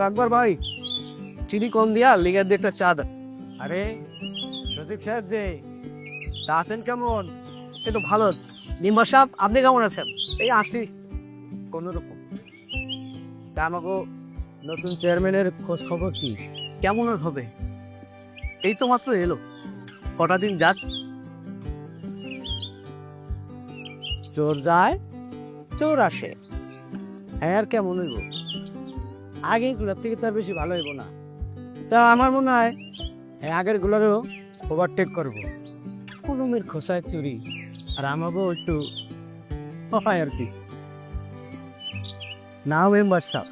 একবার ভাই চিনি কম দিয়া লিগার দিয়ে একটা চা দেন। আরে সচিব সাহেব যে তা আছেন কেমন? এই তো ভালো। নিম্বা সাহেব আপনি কেমন আছেন? এই আছি কোন রকম। তা আমাকে নতুন চেয়ারম্যানের খোঁজ খবর কি? কেমন আর হবে? এই তো মাত্র এলো, কটা দিন যাক। চোর যায় চোর আসে, হ্যাঁ আর কেমন হইব? আগে গুলার থেকে তার বেশি ভালো হইব না। তা আমার মনে হয় আগের গুলারও ওভারটেক করবো। কলমের খোসায় চুরি আর আমাকেও একটু হয় আর কি। না মেম্বার সাহেব,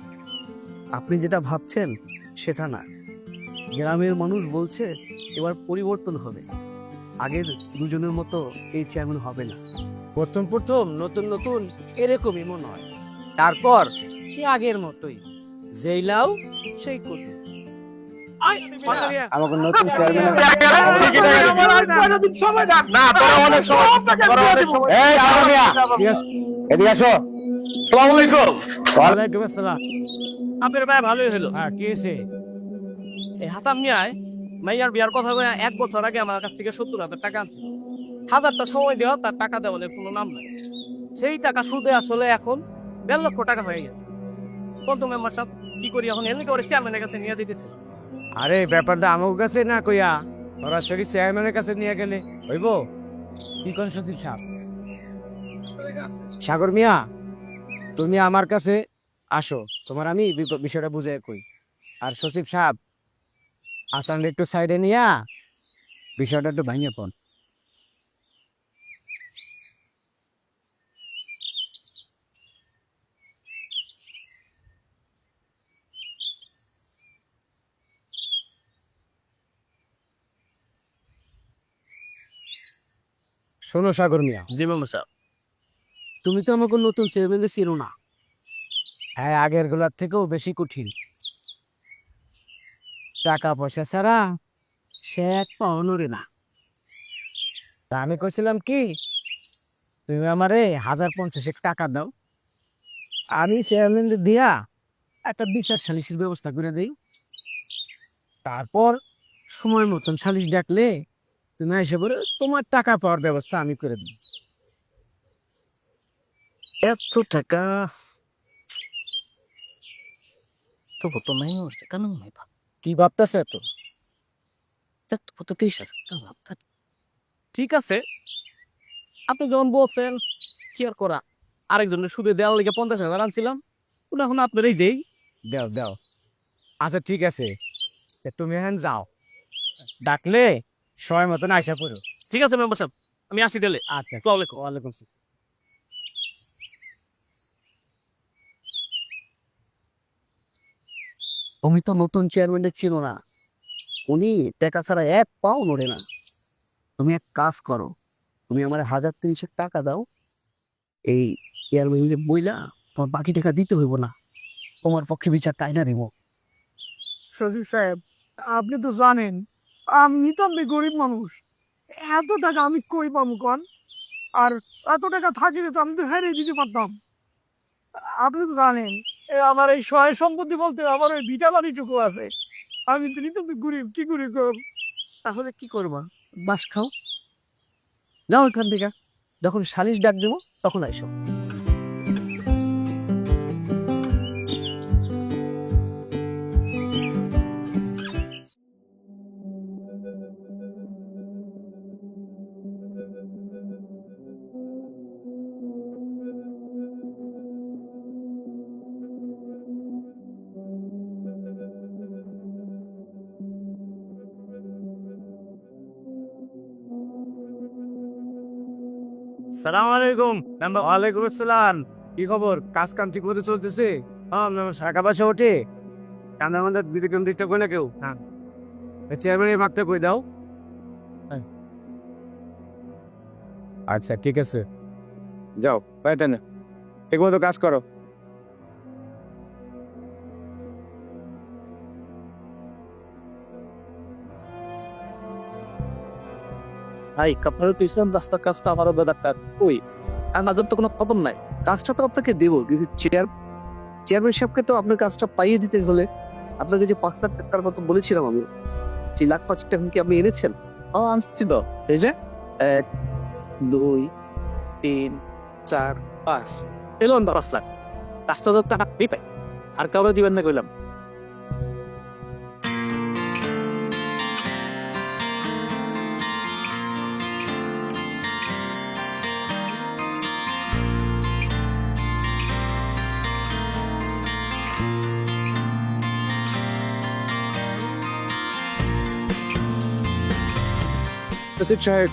আপনি যেটা ভাবছেন সেটা না। গ্রামের মানুষ বলছে এবার পরিবর্তন হবে, আগের দুজনের মতো এই চেয়ারম্যান হবে না। প্রথম প্রথম নতুন নতুন এরকমই মনে হয়, তারপর আগের মতোই যেই লাও সেই করি। আমাকে নতুন চেয়ারম্যান এদিকে আসো। ওয়ালাইকুম আসসালাম। আপনার ভাই ভালোই হলো। হ্যাঁ কি হয়েছে? এই হাসান মিয়ায় মাইয়ার বিয়ার কথা বলে 1 বছর আগে আমার কাছ থেকে 70,000 টাকা আনছিল। 1000টা সময় দেওয়া তার টাকা দেওয়ার কোনো নাম নাই। সেই টাকা সুদে আসলে এখন 1.5 লক্ষ টাকা হয়ে গেছে। কোন মেম্বার সাহেব কি করি এখন? এমনি করে চেয়ারম্যানের কাছে নিয়ে যেতেছে। আরে ব্যাপারটা আমার কাছে না কইয়া সরাসরি চেয়ারম্যানের কাছে নিয়ে গেলে হইব। কি কোন সচিব সাহেব? সাগর মিয়া, তুমি আমার কাছে আসো, তোমার আমি বিষয়টা বুঝে কই। আর সচিব সাহেব, আসান একটু সাইডে নিয়া বিষয়টা একটু ভাঙিয়ে পড়। শোনো সাগর মিয়া। জি মেম্বার সাহেব। তুমি তো আমাকে নতুন চেয়ারম্যান ছিল না। হ্যাঁ, আগের গুলার থেকেও বেশি কঠিন। টাকা পয়সা ছাড়া সে এক পাও নড়ে না। তা আমি কইছিলাম কি, তুমি আমারে 1050 টাকা দাও, আমি চেয়ারম্যান দিয়া একটা বিচার সালিসের ব্যবস্থা করে দেই। তারপর সময় মতন সালিশ ডাকলে তুমি এসে বলে তোমার টাকা পাওয়ার ব্যবস্থা আমি করে দিই। এত টাকা তো তো নাই হচ্ছে কেন? কি ভাবতেছে এত? ঠিক আছে, আপনি যখন বলছেন কি আর করা। আরেকজনের সুদে দেওয়ার লেগে 50,000 আনছিলাম, ওটা এখন আপনারই দেই। দাও দাও। আচ্ছা ঠিক আছে, তুমি এখন যাও, ডাকলে সময় মতন আইসা পড়ো। ঠিক আছে মেম্বার সাহেব, আমি আসি দিলে। আচ্ছা, ওয়ালাইকুম আসসালাম। তুমি তো নতুন চেয়ারম্যানের ছিল না, উনি টাকা ছাড়া এক পাও নড়ে না। তুমি এক কাজ করো, তুমি আমার 1030 টাকা দাও, এই চেয়ারম্যান বইলা তোমার বাকি টাকা দিতে হইব না, তোমার পক্ষে বিচার টাইনা দিব। সচিব সাহেব, আপনি তো জানেন আমি তো আমি গরিব মানুষ, এত টাকা আমি কই পাবো কন? আর এত টাকা থাকিলে তো আমি তো হেরে দিতে পারতাম। আপনি তো জানেন আমার এই সহায় সম্পত্তি বলতে আমার ওই ভিটা বাড়িটুকু আছে। আমি তো গরিব, কি করি কর? তাহলে কি করবা? বাস খাও, যাও এখান থেকে, যখন সালিশ ডাক দেবো তখন আইসো। সালাম আলাইকুম। ওয়ালাইকুম আসসালাম। কি খবর? কাজ কাম ঠিক মতো চলতেছে? হ্যাঁ, টাকা পয়সা ওঠে? কান্দা মান্দা দিতে কেমন দিকটা কই না কেউ? হ্যাঁ, চেয়ারম্যানের ভাগটা কই দাও। আচ্ছা ঠিক আছে, যাও বাইরে না, ঠিক মতো কাজ করো। ভাই আপনার পিছন রাস্তার কাজটা আমারও দরকার। ওই আর নাজার তো কোনো খবর নাই, কাজটা তো আপনাকে দেবো, কিন্তু চেয়ারম্যান সাহেবকে তো আপনার কাজটা পাইয়ে দিতে হলে আপনাকে যে 5 লাখ টাকার মতো বলেছিলাম আমি, সেই লাখ 5 টাকা কি আপনি এনেছেন? আনছি তো, এই যে 1 2 3 4 5 এলাম 5 লাখ। 5,000 টাকা দিবে আর কাউকে দিবেন না কইলাম। সাহেব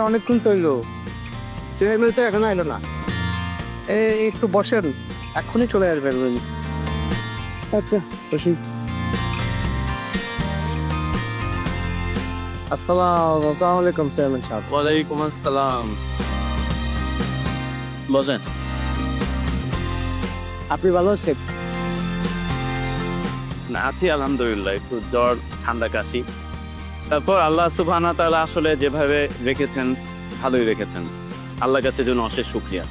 অনেকক্ষণ তো এলো, চেয়ারম্যান তো এখন আইলো না। একটু বসেন, এখনই চলে আসবেন উনি। আচ্ছা বসুন। আসসালামু আলাইকুম চেয়ারম্যান সাহেব। ওয়ালাইকুম আসসালাম। বসেন। আপনি ভালো আছেন? না, আছি আলহামদুলিল্লাহ, একটু জ্বর ঠান্ডা কাশি। তারপর আল্লাহ সুবহানাহু ওয়া তাআলা আসলে যেভাবে রেখেছেন ভালোই রেখেছেন, আল্লাহর কাছে জন্য অশেষ শুকরিয়া।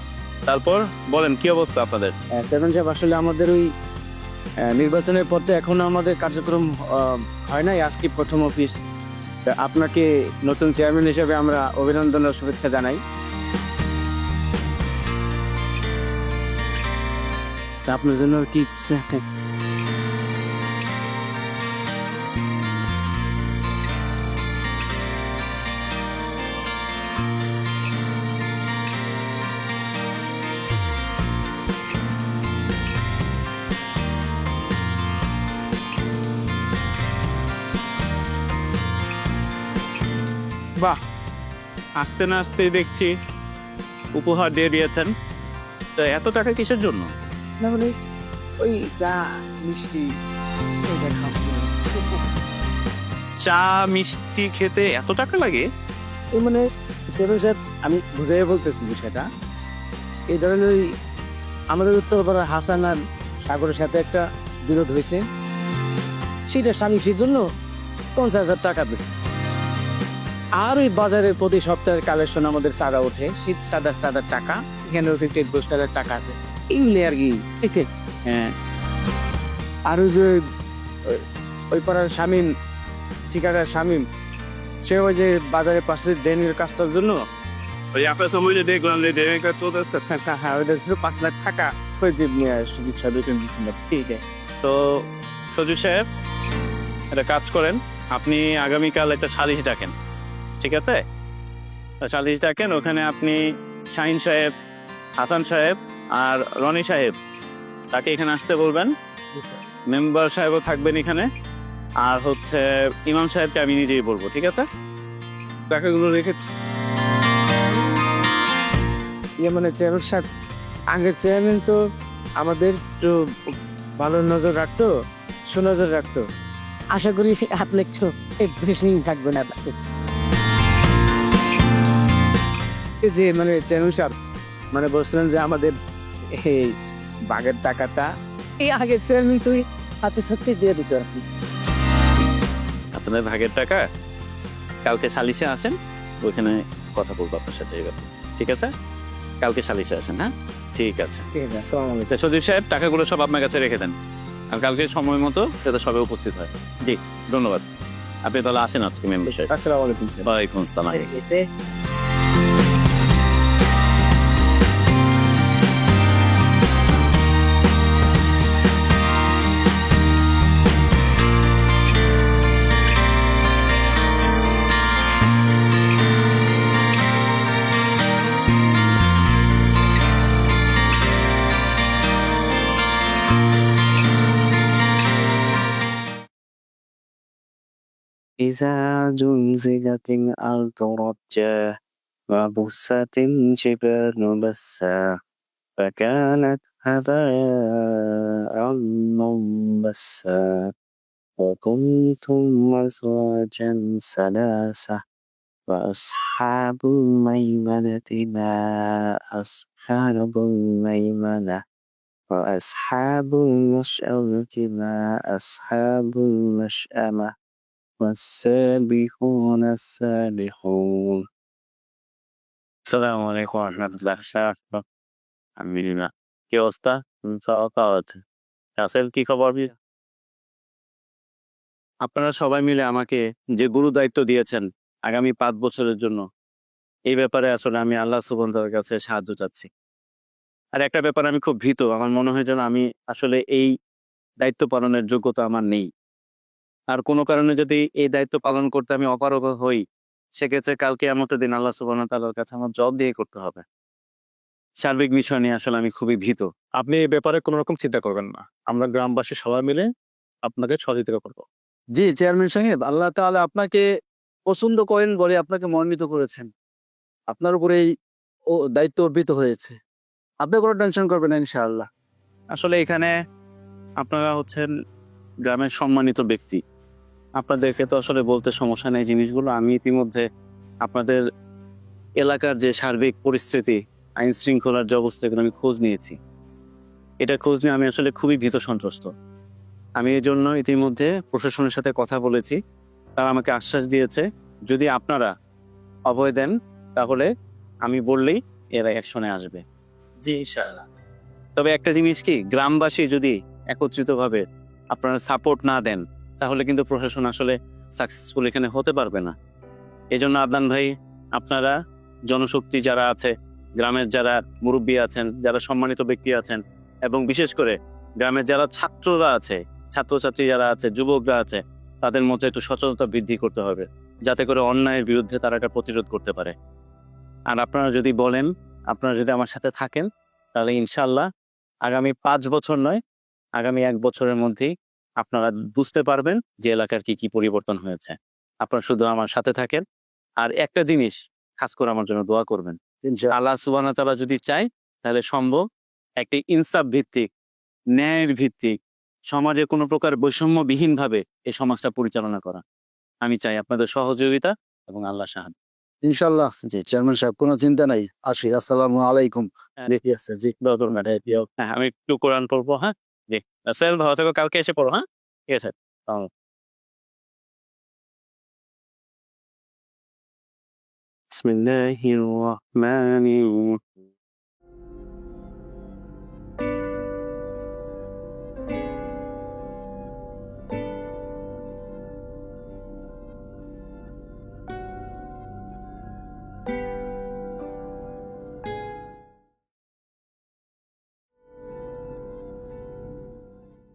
তারপর বলেন কি অবস্থা আপনাদের? চেয়ারম্যান সাহেব আসলে আমাদের ওই নির্বাচনের পর তো এখনো আমাদের কার্যক্রম হয় নাই, আজকে প্রথম অফিস। তা আপনাকে নতুন চেয়ারম্যান হিসেবে আমরা অভিনন্দন ও শুভেচ্ছা জানাই। তা আপনার জন্য কি বাহ, আসতে না আসতেই দেখছি উপহার দিয়ে দিয়েছেন। তো এত টাকা কিসের জন্য? না মানে ওই চা মিষ্টি এটা খাবো। চা মিষ্টি খেতে এত টাকা লাগে? এই মানে চেয়ারম্যান সাহেব আমি বুঝাই বলতেছি বিষয়টা। এই ধরেন ওই আমাদের উত্তরপাড়ার হাসান আর সাগরের সাথে একটা বিরোধ হয়েছে, সেটা স্বামীর জন্য 50,000 টাকা দিচ্ছে। আর ওই বাজারের প্রতি সপ্তাহের কালেকশন আমাদের সাদা ওঠে, শীত সাদার টাকা, এখানে 50,000 টাকা আছে, এগুলি আর কি। হ্যাঁ, আর ওই যে ওই পাড়ার শামীম, ঠিকাদার শামীম, সে ওই যে বাজারের পাশে ড্রেনের কাজটার জন্য ওই আপনার সময় যে দেখলাম যে ডেরেকা চলতেছে, হ্যাঁ ওইটা ছিল 5 লাখ টাকা ওই যে সুজিত সাহেব দিচ্ছিল। ঠিক আছে, তো সজু সাহেব একটা কাজ করেন, আপনি আগামীকাল একটা সালিশ ডাকেন, ঠিক আছে? তো সালিশ ডাকেন, ওখানে আপনি শাহিন সাহেব, হাসান সাহেব আর রনি সাহেব তাকে এখানে আসতে বলবেন। মেম্বার সাহেবও থাকবেন এখানে, আর হচ্ছে ইমাম সাহেবকে আমি নিজেই বলবো, ঠিক আছে? টাকাগুলো রেখে ইয়ে মানে চেয়ারম্যান সাহেব, আগের চেয়ারম্যান তো আমাদের একটু ভালো নজর রাখতো, সুনজর রাখতো। আশা করি আপনি একটু বেশি থাকবেন না। এই যে মানে চেয়ারম্যান সাহেব মানে বলছিলেন যে আমাদের এই বাঘের টাকাটা এই আগের চেয়ারম্যান তুই হাতে সত্যি দিয়ে দিত আর কি। আপনাদের ভাগের টাকা কালকে সালিশে আসেন, ওইখানে কথা বলবো আপনার সাথে এই ব্যাপারে, ঠিক আছে? কালকে সালিশে আসেন, হ্যাঁ ঠিক আছে। ঠিক আছে, আসসালামু আলাইকুম। তো সজীব সাহেব টাকাগুলো সব আপনার কাছে রেখে দেন, আর কালকে সময় মতো যাতে সবাই উপস্থিত হয়। জি ধন্যবাদ। আপনি তাহলে আসেন আজকে মেম্বার সাহেব। আসসালামু আলাইকুম স্যার। ওয়ালাইকুম আসসালাম। إذا زلزلت الأرض رجا وبست الجبال بسا فكانت هباء منبثا وكنتم أزواجا ثلاثة وأصحاب الميمنة ما أصحاب الميمنة وأصحاب المشأمة ما أصحاب المشأمة والسابقون السابقون. আসসালামু আলাইকুম ওয়া রাহমাতুল্লাহ। আলহামদুলিল্লাহ। কি অবস্থা? সব ভালো আছে। রাসেল কি খবর? আপনারা সবাই মিলে আমাকে যে গুরু দায়িত্ব দিয়েছেন আগামী 5 বছরের জন্য, এই ব্যাপারে আসলে আমি আল্লাহ সুবহানাহু ওয়া তাআলার কাছে সাহায্য চাচ্ছি। আর একটা ব্যাপারে আমি খুব ভীত, আমার মনে হয় যেন আমি আসলে এই দায়িত্ব পালনের যোগ্যতা আমার নেই। আর কোনো কারণে যদি এই দায়িত্ব পালন করতে আমি অপারগ হই, সেক্ষেত্রে কাল কিয়ামতের দিন আল্লাহ সুবহানাহু ওয়া তাআলার কাছে আমার জবাবদিহি করতে হবে। সার্বিক বিষয় নিয়ে আসলে আমি খুবই ভীত। আপনি এই ব্যাপারে কোনো রকম চিন্তা করবেন না, আমরা গ্রামবাসী সবাই মিলে আপনাকে সহযোগিতা করব। জি চেয়ারম্যান সাহেব, আল্লাহ তাআলা আপনাকে পছন্দ করেন বলে আপনাকে মনোনীত করেছেন। আপনার উপরেই ও দায়িত্ব অর্পিত হয়েছে। আপনি কোনো টেনশন করবেন না ইনশাআল্লাহ। আসলে এখানে আপনারা হচ্ছেন গ্রামের সম্মানিত ব্যক্তি, আপনাদেরকে তো আসলে বলতে সমস্যা নেই জিনিসগুলো। আমি ইতিমধ্যে আপনাদের এলাকার যে সার্বিক পরিস্থিতি, আইন শৃঙ্খলার যে অবস্থা, এগুলো আমি খোঁজ নিয়েছি। এটা খোঁজ নিয়ে আমি আসলে খুবই ভীত সন্ত্রস্ত। আমি এই জন্য ইতিমধ্যে প্রশাসনের সাথে কথা বলেছি, তারা আমাকে আশ্বাস দিয়েছে যদি আপনারা অভয় দেন তাহলে আমি বললেই এরা অ্যাকশনে আসবে। জি ইনশাআল্লাহ। তবে একটা জিনিস কি, গ্রামবাসী যদি একত্রিতভাবে আপনারা সাপোর্ট না দেন তাহলে কিন্তু প্রশাসন আসলে সাকসেসফুল এখানে হতে পারবে না। এই জন্য আদনান ভাই, আপনারা জনশক্তি যারা আছে, গ্রামের যারা মুরব্বী আছেন, যারা সম্মানিত ব্যক্তি আছেন, এবং বিশেষ করে গ্রামের যারা ছাত্ররা আছে, ছাত্রছাত্রী যারা আছে, যুবকরা আছে, তাদের মধ্যে একটু সচেতনতা বৃদ্ধি করতে হবে, যাতে করে অন্যায়ের বিরুদ্ধে তারা এটা প্রতিরোধ করতে পারে। আর আপনারা যদি বলেন, আপনারা যদি আমার সাথে থাকেন, তাহলে ইনশাল্লাহ আগামী 5 বছর নয়, আগামী 1 বছরের মধ্যেই আপনারা বুঝতে পারবেন যে এলাকার কি কি পরিবর্তন হয়েছে। আপনারা শুধু আমার সাথে থাকেন, আর একটা জিনিস খাস করে আমার জন্য দোয়া করবেন। ইনশাআল্লাহ। আল্লাহ সুবহানাহু ওয়া তাআলা যদি চায় তাহলে সম্ভব একটি ইনসাফ ভিত্তিক, ন্যায়ের ভিত্তিক, সমাজে কোনো প্রকার বৈষম্যবিহীনভাবে এই সমাজটা পরিচালনা করা। আমি চাই আপনাদের সহযোগিতা এবং আল্লাহ সাহায্য। ইনশাআল্লাহ। জি চেয়ারম্যান সাহেব, কোনো চিন্তা নাই। আসি, আসসালামু আলাইকুম। দেখি আছে জি, হ্যাঁ আমি একটু কোরআন পড়বো। হ্যাঁ জি, সেল ভালো থাকো, কালকে এসে পড়ো। হ্যাঁ ঠিক আছে। বিসমিল্লাহির রহমানির রহিম।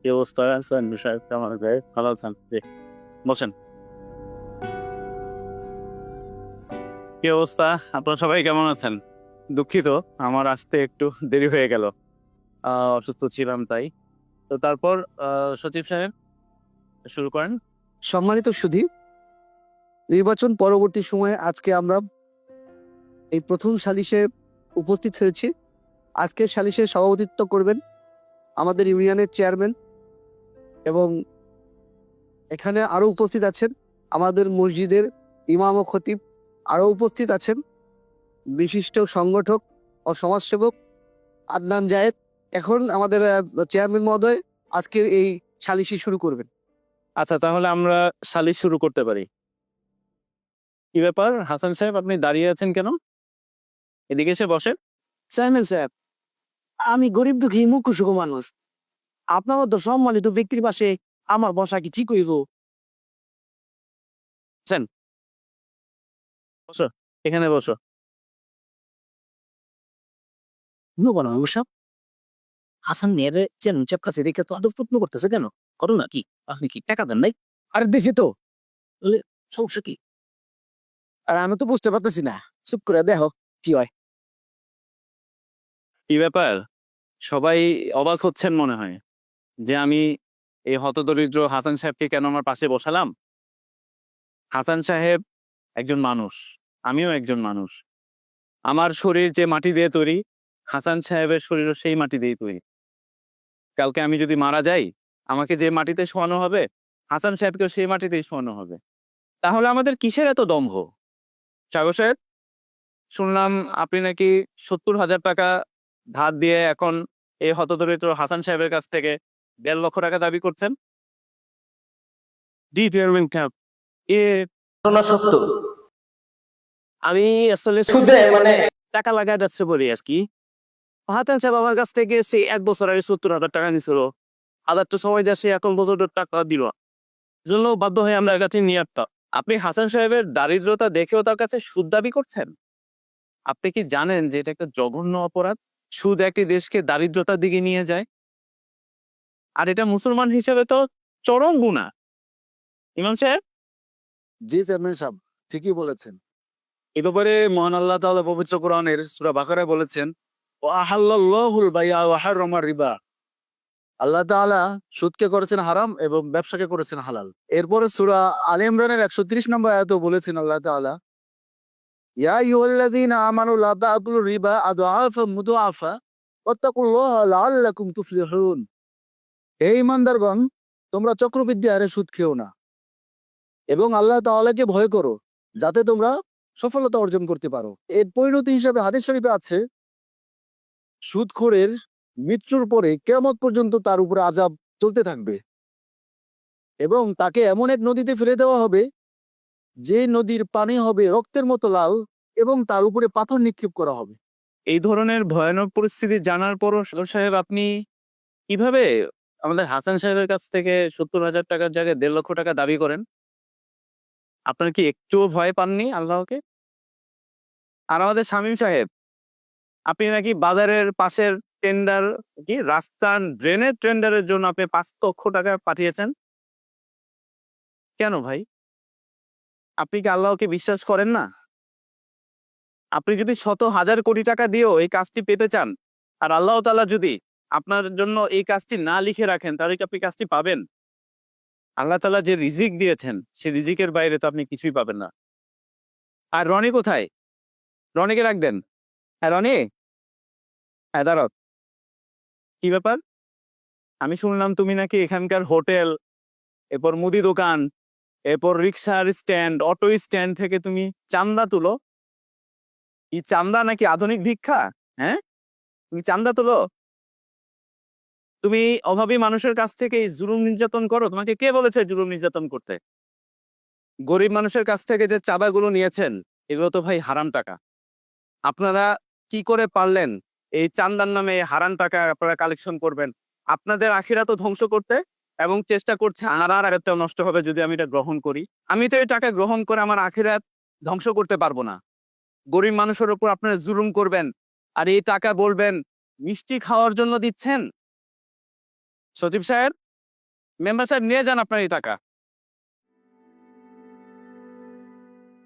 কি অবস্থা আছেন সাহেব? কেমন ভাই? ভালো আছেন? জি বসেন। কি অবস্থা, আপনারা সবাই কেমন আছেন? দুঃখিত আমার আসতে একটু দেরি হয়ে গেল, অসুস্থ ছিলাম তাই। তো তারপর সচিব সাহেব শুরু করেন। সম্মানিত সুধী, নির্বাচন পরবর্তী সময়ে আজকে আমরা এই প্রথম সালিশে উপস্থিত হয়েছি। আজকের সালিশে সভাপতিত্ব করবেন আমাদের ইউনিয়নের চেয়ারম্যান, এবং এখানে আরো উপস্থিত আছেন আমাদের মসজিদের ইমাম ও খতিব, আরো উপস্থিত আছেন বিশিষ্ট সংগঠক ও সমাজসেবক আদনান জায়েদ। এখন আমাদের চেয়ারম্যান মহোদয় আজকে এই সালিশি শুরু করবেন। আচ্ছা, তাহলে আমরা সালিশ শুরু করতে পারি। কি ব্যাপার হাসান সাহেব, আপনি দাঁড়িয়ে আছেন কেন? এদিকে এসে বসেন। চেয়ারম্যান সাহেব, আমি গরিব দুঃখী মুখ্য মানুষ, আপনার মতো সম্মানিত ব্যক্তির পাশে আমার বসা কি ঠিক হইব? বসো, এখানে বসো। হাসান মেয়ের চেন চাপ কাছে দেখে তো আদর যত্ন করতেছে কেন? করো না কি? আপনি কি টাকা দেন নাই? আরে দেশে তো, সমস্যা কি? আর আমি তো বুঝতে পারতেছি না, চুপ করে দেখো কি হয়। কি ব্যাপার, সবাই অবাক হচ্ছেন মনে হয় যে আমি এই হতদরিদ্র হাসান সাহেবকে কেন আমার পাশে বসালাম। হাসান সাহেব একজন মানুষ, আমিও একজন মানুষ। আমার শরীর যে মাটি দিয়ে তৈরি, হাসান সাহেবের শরীরও সেই মাটি দিয়ে তৈরি। কালকে আমি যদি মারা যাই, আমাকে যে মাটিতে শোয়ানো হবে, হাসান সাহেবকেও সেই মাটিতেই শোয়ানো হবে। তাহলে আমাদের কিসের এত দম্ভ? সাগর সাহেব, শুনলাম আপনি নাকি 70,000 টাকা ধার দিয়ে এখন এই হতদরিদ্র হাসান সাহেবের কাছ থেকে 1.5 লক্ষ টাকা দাবি করছেন। জি চেয়ারম্যান সাহেব, এ ঘটনা সত্য। আমি আসলে সুদে মানে টাকা লাগাই যাচ্ছে বলি আর কি। হাসান সাহেব আমার কাছ থেকে সে 1 বছর আগে 70,000 টাকা নিছিল। আদার তো সময় যাচ্ছে, এখন বছর টাকা দিল। জন্য বাধ্য হয়ে আমরা কাছে নিয়ে আসতাম। আপনি হাসান সাহেবের দারিদ্রতা দেখেও তার কাছে সুদ দাবি করছেন? আপনি কি জানেন যে এটা একটা জঘন্য অপরাধ? সুদ একটি দেশকে দারিদ্রতার দিকে নিয়ে যায়। আর এটা মুসলমান হিসেবে তো চরম গুনাহ। ইমাম সাহেব, জি চেয়ারম্যান সাহেব, ঠিকই বলেছেন। এ ব্যাপারে মহান আল্লাহ তাআলা পবিত্র কোরআনের সূরা বাকারায় বলেছেন, ওয়া আহাল্লাল্লাহুল বাইআ ওয়া হাররামার রিবা। আল্লাহ তাআলা সুদকে করেছেন হারাম এবং ব্যবসাকে করেছেন হালাল। এরপরে সূরা আলে ইমরানের 130 নম্বর আয়াতেও বলেছেন আল্লাহ তাআলা, ইয়া আইয়ুহাল্লাযীনা আমানু লা তা'কুলুর রিবা আদআফাম মুদাআফা ওয়াত্তাকুল্লাহা লাআল্লাকুম তুফলিহুন। হে ঈমানদারগণ, তোমরা চক্রবৃদ্ধি হারে সুদ খেও না এবং আল্লাহ তাআলাকে ভয় করো যাতে তোমরা সফলতা অর্জন করতে পারো। এর পরিণতি হিসাবে হাদিস শরীফে আছে, সুদখোরের মৃত্যুর পরে কিয়ামত পর্যন্ত তার উপরে আযাব চলতে থাকবে এবং তাকে এমন এক নদীতে ফেলে দেওয়া হবে যে নদীর পানি হবে রক্তের মতো লাল এবং তার উপরে পাথর নিক্ষেপ করা হবে। এই ধরনের ভয়ানক পরিস্থিতি জানার পরও সদর সাহেব আপনি কিভাবে আমাদের হাসান সাহেবের কাছ থেকে 70,000 টাকার জায়গায় 1.5 লক্ষ টাকা দাবি করেন? আপনার কি একটুও ভয় পাননি আল্লাহকে? আর আমাদের শামীম সাহেব, আপনি নাকি বাজারের পাশের টেন্ডার, কি রাস্তার ড্রেনের টেন্ডারের জন্য আপনি 5 লক্ষ টাকা পাঠিয়েছেন। কেন ভাই? আপনি কি আল্লাহকে বিশ্বাস করেন না? আপনি যদি শত হাজার কোটি টাকা দিয়েও এই কাজটি পেতে চান, আর আল্লাহ তাআলা যদি আপনার জন্য এই কাজটি না লিখে রাখেন, তাহলে কি আপনি কাজটি পাবেন? আল্লাহ তাআলা যে রিজিক দিয়েছেন, সেই রিজিকের বাইরে তো আপনি কিছুই পাবেন না। আর রনি কোথায়? রনিকে রাখবেন। হ্যাঁ রনি, হ্যাঁ দাঁড়াও। কি ব্যাপার? আমি শুনলাম তুমি নাকি এখানকার হোটেল, এরপর মুদি দোকান, এরপর রিক্সার স্ট্যান্ড, অটো স্ট্যান্ড থেকে তুমি চান্দা তুলো। এই চান্দা নাকি আধুনিক ভিক্ষা? হ্যাঁ, তুমি চান্দা তুলো? তুমি অভাবী মানুষের কাছ থেকে এই জুলুম নির্যাতন করো? তোমাকে কে বলেছে জুলুম নির্যাতন করতে? গরিব মানুষের কাছ থেকে যে চাঁদাগুলো নিয়েছেন, এগুলো তো ভাই হারাম টাকা। আপনারা কি করে পারলেন এই চান্দার নামে এই হারাম টাকা আপনারা কালেকশন করবেন? আপনাদের আখিরাতও ধ্বংস করতে এবং চেষ্টা করছে আর আরেকটাও নষ্ট হবে যদি আমি এটা গ্রহণ করি। আমি তো এই টাকা গ্রহণ করে আমার আখিরাত ধ্বংস করতে পারবো না। গরিব মানুষের উপর আপনারা জুলুম করবেন আর এই টাকা বলবেন মিষ্টি খাওয়ার জন্য দিচ্ছেন। সচিব সাহেব, মেম্বার সাহেব, নিয়ে যান আপনার এই টাকা।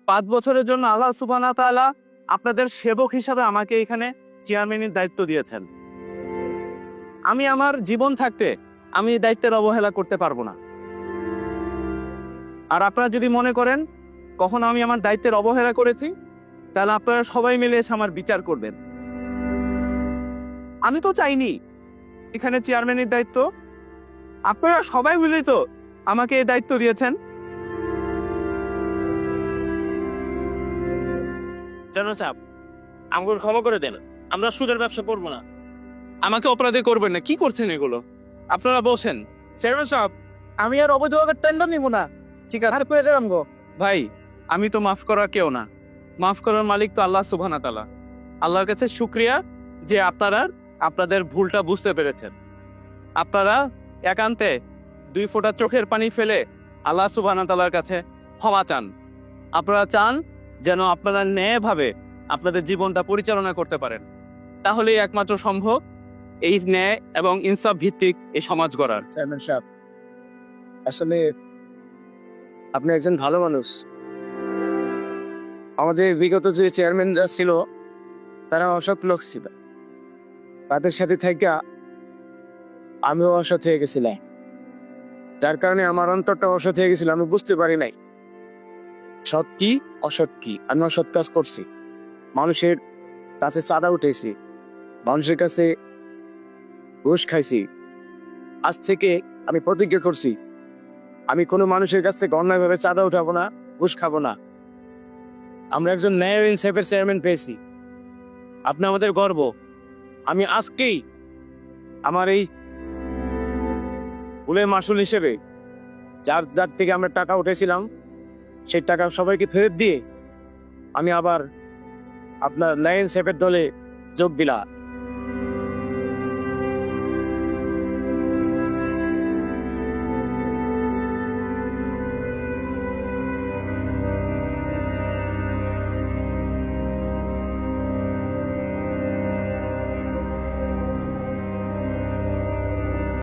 5 বছরের জন্য আল্লাহ সুবহানাহু ওয়া তাআলা আপনাদের সেবক হিসাবে আমাকে এখানে চেয়ারম্যানের দায়িত্ব দিয়েছেন। আমি আমার জীবন থাকতে আমি এই দায়িত্বের অবহেলা করতে পারবো না। আর আপনারা যদি মনে করেন কখনো আমি আমার দায়িত্বের অবহেলা করেছি, তাহলে আপনারা সবাই মিলে এসে আমার বিচার করবেন। আমি তো চাইনি এখানে চেয়ারম্যানের দায়িত্ব, আপনারা সবাই মিলে তো আমাকে এই দায়িত্ব দিয়েছেন। চেয়ারম্যান সাহেব, আমাকে ক্ষমা করে দেন, আমরা সুদের ব্যবসা করবো না। আমাকে অপরাধী করবেন না। কি করছেন এগুলো? আপনারা বসেন। চেয়ারম্যান সাহেব, আমি আর অবৈধভাবে টেন্ডার নিব না, ঠিক আছে? আর পেয়ে দিলাম গো ভাই, আমি তো মাফ করার কেউ না, মাফ করার মালিক তো আল্লাহ সুবহানাহু ওয়া তাআলা। আল্লাহর কাছে শুকরিয়া যে আপনারা আপনাদের ভুলটা বুঝতে পেরেছেন। আপনারা একান্তে 2 ফোঁটা চোখের পানি ফেলে আল্লাহ সুবহানাহু ওয়া তাআলার কাছে ক্ষমা চান। আপনারা চান যেন আপনারা ন্যায়ভাবে আপনাদের জীবনটা পরিচালনা করতে পারেন। তাহলেই একমাত্র সম্ভব এই ন্যায় এবং ইনসাফ ভিত্তিক এই সমাজ গড়ার। চেয়ারম্যান সাহেব, আসলে আপনি একজন ভালো মানুষ। আমাদের বিগত যে চেয়ারম্যানরা ছিল তারা অসৎ লোক ছিল, তাদের সাথে থেকে আমিও অসৎ হয়ে গেছিলাম, যার কারণে আমার অন্তরটা অসৎ হয়ে গেছিল। আমি বুঝতে পারি নাই সৎ কি অসৎ কি। আমি অসৎ কাজ করছি, মানুষের কাছে চাঁদা উঠেছি, মানুষের কাছে ঘুষ খাইছি। আজ থেকে আমি প্রতিজ্ঞা করছি আমি কোনো মানুষের কাছ থেকে অন্যায়ভাবে চাঁদা উঠাবো না, ঘুষ খাবো না। আমরা একজন ন্যায় ও ইনসাফের চেয়ারম্যান পেয়েছি, আপনি আমাদের গর্ব। আমি আজকেই আমার এই ভুলের মাসুল হিসেবে যার যার থেকে আমরা টাকা উঠেছিলাম সেই টাকা সবাইকে ফেরত দিয়ে আমি আবার আপনার ন্যায় ইনসাফের দলে যোগ দিলাম।